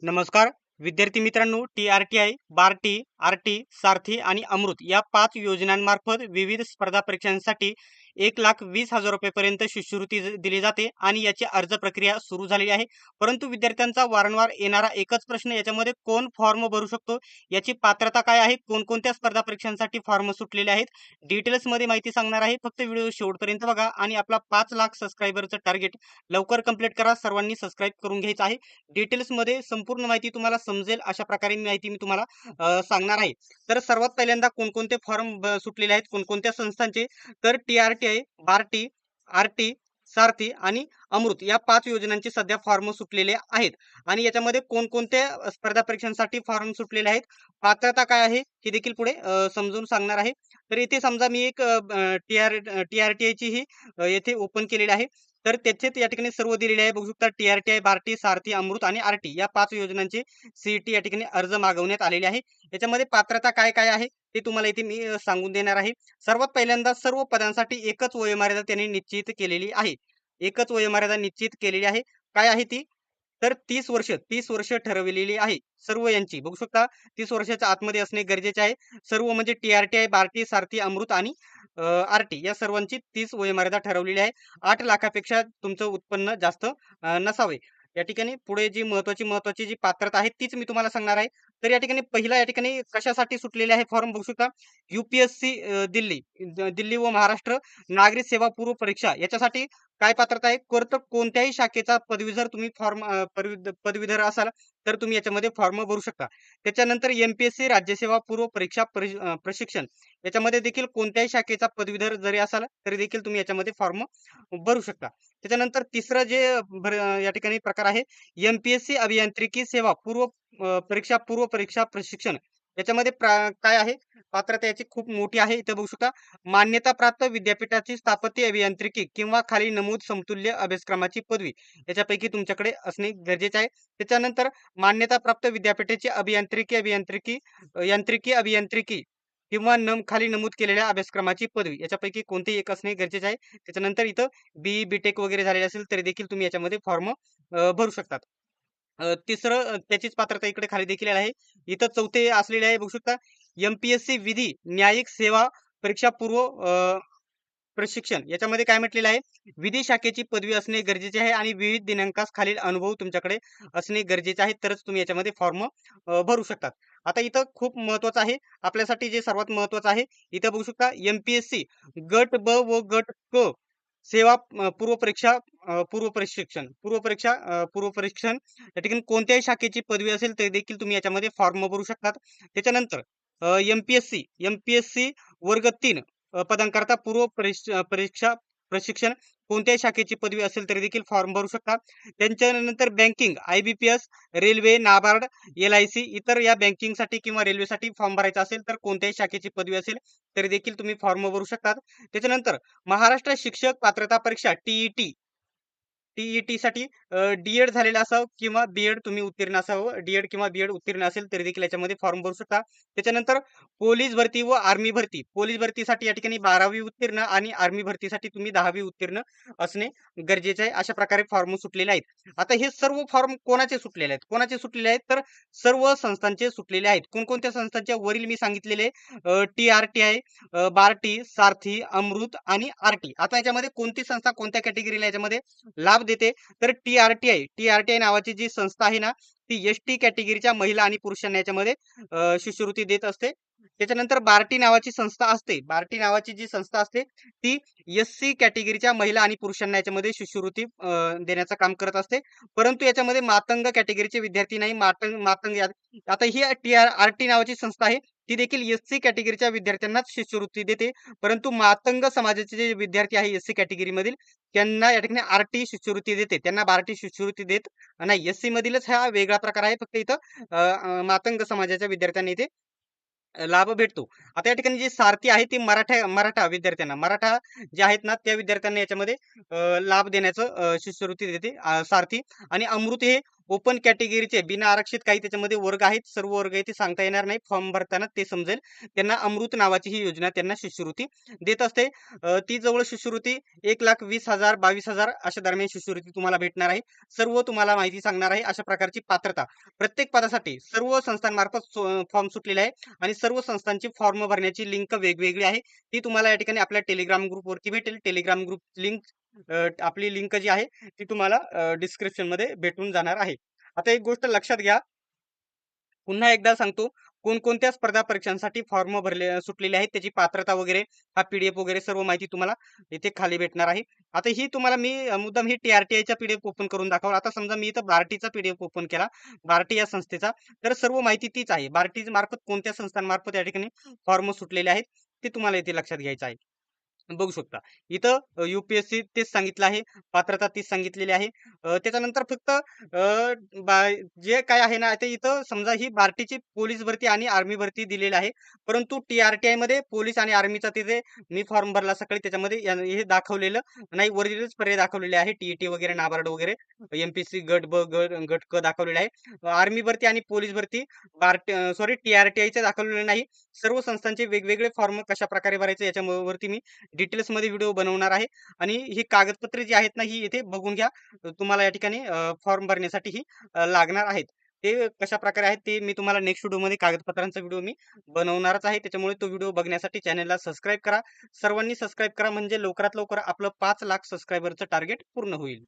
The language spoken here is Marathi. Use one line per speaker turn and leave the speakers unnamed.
नमस्कार विद्यार्थी मित्रांनो, TRTI, बार्टी, आरटी, सारथी आणि अमृत या 5 योजनांमार्फत विविध स्पर्धा परीक्षांसाठी 1,20,000 रुपयेपर्यंत शिष्यवृत्ती दिली जाते आणि याची अर्ज प्रक्रिया सुरू झालेली आहे. परंतु विद्यार्थ्यांचा वारंवार येणारा एकच प्रश्न, याच्यामध्ये कोण फॉर्म भरू शकतो, याची पात्रता काय आहे, कोणकोणत्या स्पर्धा परीक्षांसाठी फॉर्म सुटलेले आहेत, डिटेल्समध्ये माहिती सांगणार आहे. फक्त व्हिडिओ शेवटपर्यंत बघा आणि आपला 5 लाख सबस्क्रायबरचं टार्गेट लवकर कंप्लीट करा. सर्वांनी सबस्क्राईब करून घ्यायचं आहे. डिटेल्समध्ये संपूर्ण माहिती तुम्हाला समजेल अशा प्रकारे माहिती मी तुम्हाला सांगणार आहे. तर सर्वात पहिल्यांदा कोणकोणते फॉर्म सुटलेले आहेत, कोणकोणत्या संस्थांचे, तर TRTI, बार्टी, आरटी, सारथी आणि अमृत या 5 योजनांचे सध्या फॉर्म सुटलेले आहेत. आणि याच्यामध्ये कोणकोणत्या स्पर्धा परीक्षांसाठी फॉर्म सुटलेले आहेत, पात्रता काय आहे, हे देखील पुढे समजून सांगणार आहे. तर इथे समजा मी एक TRTI ची ही येथे ओपन केलेली आहे. तर त्याचेच या ठिकाणी सर्व दिलेले आहे. बघू शकता TRTI, बार्टी, सारथी, अमृत आणि आरटी या 5 योजनांचे CET या ठिकाणी अर्ज मागवण्यात आलेले आहे. याच्यामध्ये पात्रता काय काय आहे ते तुम्हाला इथे मी सांगून देणार आहे. सर्वात पहिल्यांदा सर्व पदांसाठी एकच वयोमर्यादा त्यांनी निश्चित केलेली आहे. एकच वयोमर्यादा निश्चित केलेली आहे. काय आहे ती? तर 30 वर्ष ठरवलेली आहे सर्व यांची. बघू शकता 30 वर्षाच्या आतमध्ये असणे गरजेचे आहे. सर्व म्हणजे TRTI, बार्टी, सारथी, अमृत आणि आरटी या सर्वांची 30 वयोमर्यादा ठरवलेली आहे. 8 लाखापेक्षा तुमचं उत्पन्न जास्त नसावे. या ठिकाणी पुढे जी महत्वाची जी पात्रता आहे तीच मी तुम्हाला सांगणार आहे. तर या ठिकाणी पहिला या ठिकाणी कशासाठी सुटलेले आहे फॉर्म बघू शकता. UPSC दिल्ली व महाराष्ट्र नागरिक सेवा पूर्व परीक्षा याच्यासाठी काय पात्रता आहे, कोणत्याही शाखेचा पदवीधर तुम्ही पदवीधर असाल तर तुम्ही याच्यामध्ये फॉर्म भरू शकता. त्याच्यानंतर MPSC राज्यसेवा पूर्व परीक्षा प्रशिक्षण याच्यामध्ये देखील कोणत्याही शाखेचा पदवीधर जरी असाल तरी देखील तुम्ही याच्यामध्ये फॉर्म भरू शकता. त्याच्यानंतर तिसरं जे या ठिकाणी प्रकार आहे, MPSC अभियांत्रिकी सेवा पूर्व परीक्षा प्रशिक्षण याच्यामध्ये काय आहे, पात्रता याची खूप मोठी आहे. इथे बघू शकता. मान्यताप्राप्त विद्यापीठाची स्थापत्य अभियांत्रिकी किंवा खाली नमूद समतुल्य अभ्यासक्रमाची पदवी याच्यापैकी तुमच्याकडे असणे गरजेचे आहे. त्याच्यानंतर मान्यताप्राप्त विद्यापीठाची यांत्रिकी अभियांत्रिकी किंवा खाली नमूद केलेल्या अभ्यासक्रमाची पदवी याच्यापैकी कोणतेही एक असणे गरजेचे आहे. त्याच्यानंतर इथं BE, BTech वगैरे झालेले असेल तरी देखील तुम्ही याच्यामध्ये फॉर्म भरू शकतात. तिसरं त्याचीच पात्रता इकडे खाली देखील आहे. इथं चौथे असलेले आहे बघू शकता. MPSC विधी न्यायिक सेवा परीक्षा पूर्व प्रशिक्षण याच्यामध्ये काय म्हटलेलं आहे, विधी शाखेची पदवी असणे गरजेचे आहे आणि विविध दिनांकास खालील अनुभव तुमच्याकडे असणे गरजेचे आहे तरच तुम्ही याच्यामध्ये फॉर्म भरू शकतात. आता इथं खूप महत्वाचं आहे आपल्यासाठी, जे सर्वात महत्वाचं आहे इथं बघू शकता. MPSC गट ब व गट क सेवा पूर्व परीक्षण या ठिकाणी कोणत्याही शाखेची पदवी असेल तरी देखील तुम्ही याच्यामध्ये फॉर्म भरू शकतात. त्याच्यानंतर एमपीएससी वर्ग 3 पदांकरता परीक्षा प्रशिक्षण कोणत्याही शाखेची पदवी असेल तरी देखील फॉर्म भरू शकता. त्यांच्यानंतर banking, IBPS, railway, NABARD, LIC इतर या बँकिंगसाठी किंवा रेल्वेसाठी फॉर्म भरायचा असेल तर कोणत्याही शाखेची पदवी असेल तरी देखील तुम्ही फॉर्म भरू शकतात. त्याच्यानंतर महाराष्ट्र शिक्षक पात्रता परीक्षा TET साठी डी झालेला असावं किंवा B.Ed तुम्ही उत्तीर्ण असावं. D.Ed किंवा B.Ed उत्तीर्ण असेल तरी देखील याच्यामध्ये फॉर्म भरू शकता. त्याच्यानंतर पोलीस भरती व आर्मी भरती, पोलीस भरतीसाठी या ठिकाणी 12वी उत्तीर्ण आणि आर्मी भरतीसाठी तुम्ही 10वी उत्तीर्ण असणे गरजेचे आहे. अशा प्रकारे फॉर्म सुटलेले आहेत. आता हे सर्व फॉर्म कोणाचे सुटलेले आहेत, तर सर्व संस्थांचे सुटलेले आहेत. कोणकोणत्या संस्थांच्या वरील मी सांगितलेले TRTI, बार्टी, सारथी, अमृत आणि आरटी. आता याच्यामध्ये कोणती संस्था कोणत्या कॅटेगरीला याच्यामध्ये लाभ देते, तर TRTI नावाची जी संस्था आहे ना, ती ST कॅटेगरीच्या महिला आणि पुरुषांना याच्यामध्ये शिष्यवृत्ती देत असते. त्याच्यानंतर बार्टी नावाची संस्था असते ती SC कॅटेगरीच्या महिला आणि पुरुषांना याच्यामध्ये शिष्यवृत्ती देण्याचं काम करत असते. परंतु याच्यामध्ये मातंग कॅटेगरीचे विद्यार्थी नाही. आता ही TRT नावाची संस्था आहे ती देखील SC कॅटेगरीच्या विद्यार्थ्यांनाच शिष्यवृत्ती देते. परंतु मातंग समाजाचे जे विद्यार्थी आहे SC कॅटेगरी मधील त्यांना या ठिकाणी RT शिष्यवृत्ती देते, त्यांना बार्टी शिष्यवृत्ती देत नाही. SC मधीलच हा वेगळा प्रकार आहे. फक्त इथं मातंग समाजाच्या विद्यार्थ्यांना इथे लाभ भेटतो. आता या ठिकाणी जी सारथी आहे ती मराठा विद्यार्थ्यांना, मराठा जे आहेत ना त्या विद्यार्थ्यांना याच्यामध्ये लाभ देण्याचं शिष्यवृत्ती देते सारथी. आणि अमृत हे ओपन कॅटेगरीचे बिना आरक्षित काही त्याच्यामध्ये वर्ग आहेत. सर्व वर्ग आहे ते सांगता येणार नाही. फॉर्म भरताना ते समजेल. त्यांना अमृत नावाची ही योजना त्यांना शिष्यवृत्ती देत असते. ती जवळ शिष्यवृत्ती 1,20,000 22,000 अशा दरम्यान शिष्यवृत्ती तुम्हाला भेटणार आहे. सर्व तुम्हाला माहिती सांगणार आहे. अशा प्रकारची पात्रता प्रत्येक पदासाठी सर्व संस्थांमार्फत फॉर्म सुटलेले आहे आणि सर्व संस्थांची फॉर्म भरण्याची लिंक वेगवेगळी आहे. ती तुम्हाला या ठिकाणी आपल्या टेलिग्राम ग्रुपवरती भेटेल. टेलिग्राम ग्रुप लिंक आपली लिंक जी आहे ती तुम्हाला डिस्क्रिप्शनमध्ये भेटून जाणार आहे. आता एक गोष्ट लक्षात घ्या. पुन्हा एकदा सांगतो, कोणकोणत्या स्पर्धा परीक्षांसाठी फॉर्म भरले सुटलेले आहेत, त्याची पात्रता वगैरे, हा पी-डी-एफ वगैरे सर्व माहिती तुम्हाला इथे खाली भेटणार आहे. आता ही तुम्हाला मी मुद्दाम ही टी-आर-टी-आयचा पी-डी-एफ ओपन करून दाखवला. आता समजा मी इथं बार्टीचा पी-डी-एफ ओपन केला, बार्टी या संस्थेचा, तर सर्व माहिती तीच आहे. बार्टी मार्फत कोणत्या संस्थांमार्फत या ठिकाणी फॉर्म सुटलेले आहेत, ते तुम्हाला इथे लक्षात घ्यायचं आहे. बघू शकता. इथं तेच सांगितलं आहे. पात्रता तीच सांगितलेली आहे. त्याच्यानंतर फक्त जे काय आहे ना, आता इथं समजा ही बार्टीची पोलीस भरती आणि आर्मी भरती दिलेली आहे. परंतु टी-आर-टी-आयमध्ये पोलीस आणि आर्मीचा तिथे मी फॉर्म भरला सकाळी त्याच्यामध्ये हे दाखवलेलं नाही. ओरिजिनलच पर्याय दाखवलेले आहे. टी-ई-टी वगैरे, नाबार्ड वगैरे, एम-पी-सी गट ब, गट क दाखवलेला आहे. आर्मी भरती आणि पोलीस भरती टी-आर-टी-आयचं दाखवलेलं नाही. सर्व संस्थांचे वेगवेगळे फॉर्म कशाप्रकारे भरायचे याच्यावरती मी डिटेल्समध्ये व्हिडिओ बनवणार आहे आणि ही कागदपत्रे जी आहेत ना, ही इथे बघून घ्या. तुम्हाला या ठिकाणी फॉर्म भरण्यासाठी ही लागणार आहेत. ते कशाप्रकारे आहेत ते मी तुम्हाला नेक्स्ट व्हिडिओमध्ये कागदपत्रांचा व्हिडिओ मी बनवणारच आहे. त्याच्यामुळे तो व्हिडिओ बघण्यासाठी चॅनलला सबस्क्राईब करा. सर्वांनी सबस्क्राईब करा म्हणजे लवकरात लवकर आपलं 5 लाख सबस्क्रायबरचं टार्गेट पूर्ण होईल.